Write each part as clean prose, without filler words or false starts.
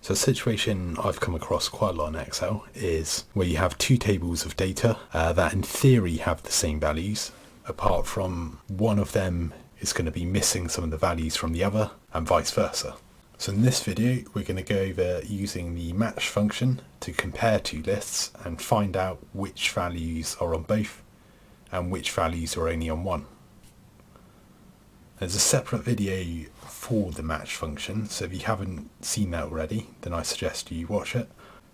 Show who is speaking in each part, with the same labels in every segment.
Speaker 1: So a situation I've come across quite a lot in Excel is where you have two tables of data that in theory have the same values, apart from one of them is going to be missing some of the values from the other and vice versa. So in this video we're going to go over using the match function to compare two lists and find out which values are on both and which values are only on one. There's a separate video for the match function, so if you haven't seen that already, then I suggest you watch it,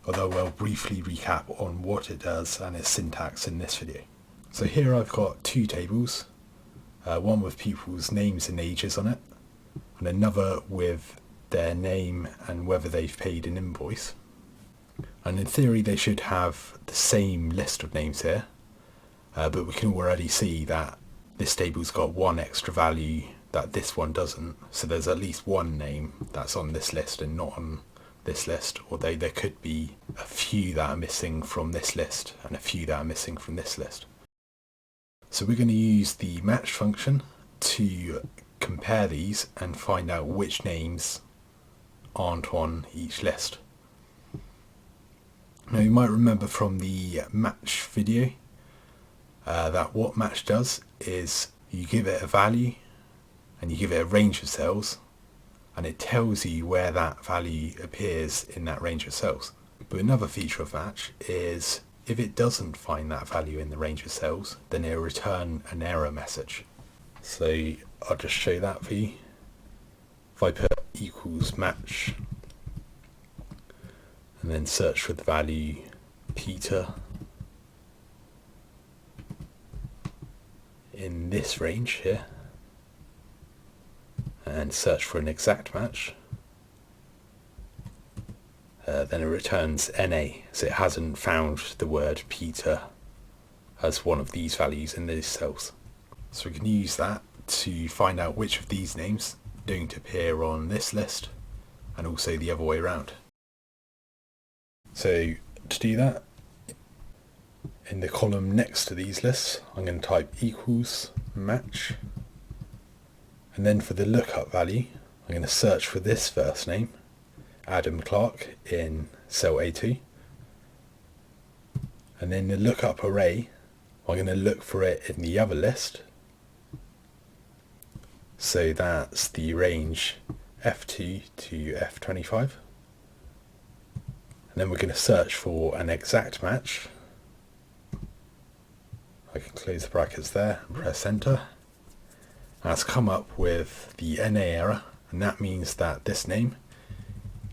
Speaker 1: although I'll briefly recap on what it does and its syntax in this video. So here I've got two tables, one with people's names and ages on it, and another with their name and whether they've paid an invoice. And in theory they should have the same list of names here, but we can already see that this table's got one extra value that this one doesn't, so there's at least one name that's on this list and not on this list, although there could be a few that are missing from this list and a few that are missing from this list. So we're going to use the match function to compare these and find out which names aren't on each list. Now you might remember from the match video that what match does is you give it a value and you give it a range of cells and it tells you where that value appears in that range of cells. But another feature of match is if it doesn't find that value in the range of cells, then it'll return an error message. So I'll just show that for you. If I put equals match and then search for the value Peter in this range here and search for an exact match, then it returns NA, so it hasn't found the word Peter as one of these values in these cells. So we can use that to find out which of these names don't appear on this list and also the other way around. So to do that, in the column next to these lists, I'm going to type equals match, and then for the lookup value, I'm going to search for this first name, Adam Clark, in cell A2, and then the lookup array, I'm going to look for it in the other list, so that's the range F2 to F25, and then we're going to search for an exact match. I can close the brackets there and press enter. That's come up with the NA error, and that means that this name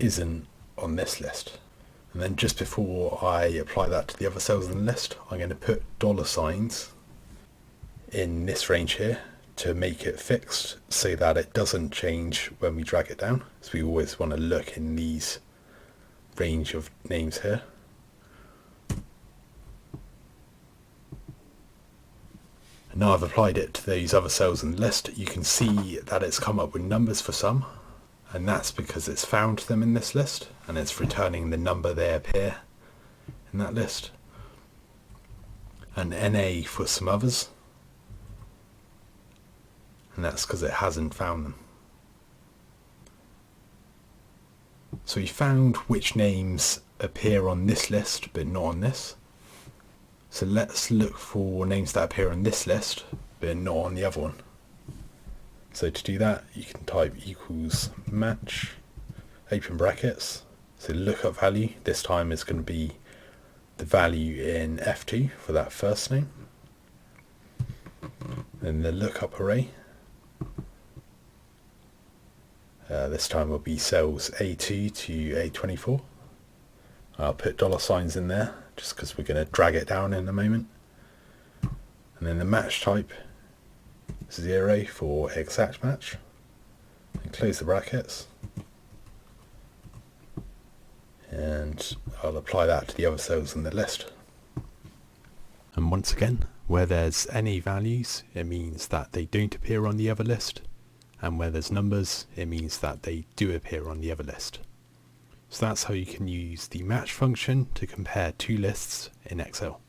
Speaker 1: isn't on this list. And then just before I apply that to the other cells in the list, I'm going to put $signs in this range here to make it fixed so that it doesn't change when we drag it down. So we always want to look in these range of names here. Now I've applied it to those other cells in the list, you can see that it's come up with numbers for some, and that's because it's found them in this list and it's returning the number they appear in that list, and NA for some others, and that's because it hasn't found them. So we found which names appear on this list but not on this. So let's look for names that appear on this list but not on the other one. So to do that, you can type equals match, open brackets. So lookup value this time is going to be the value in F2 for that first name. Then the lookup array, this time will be cells A2 to A24. I'll put $signs in there just because we're going to drag it down in a moment. And then the match type, 0 for exact match. And close the brackets. And I'll apply that to the other cells in the list. And once again, where there's any values, it means that they don't appear on the other list. And where there's numbers, it means that they do appear on the other list. So that's how you can use the match function to compare two lists in Excel.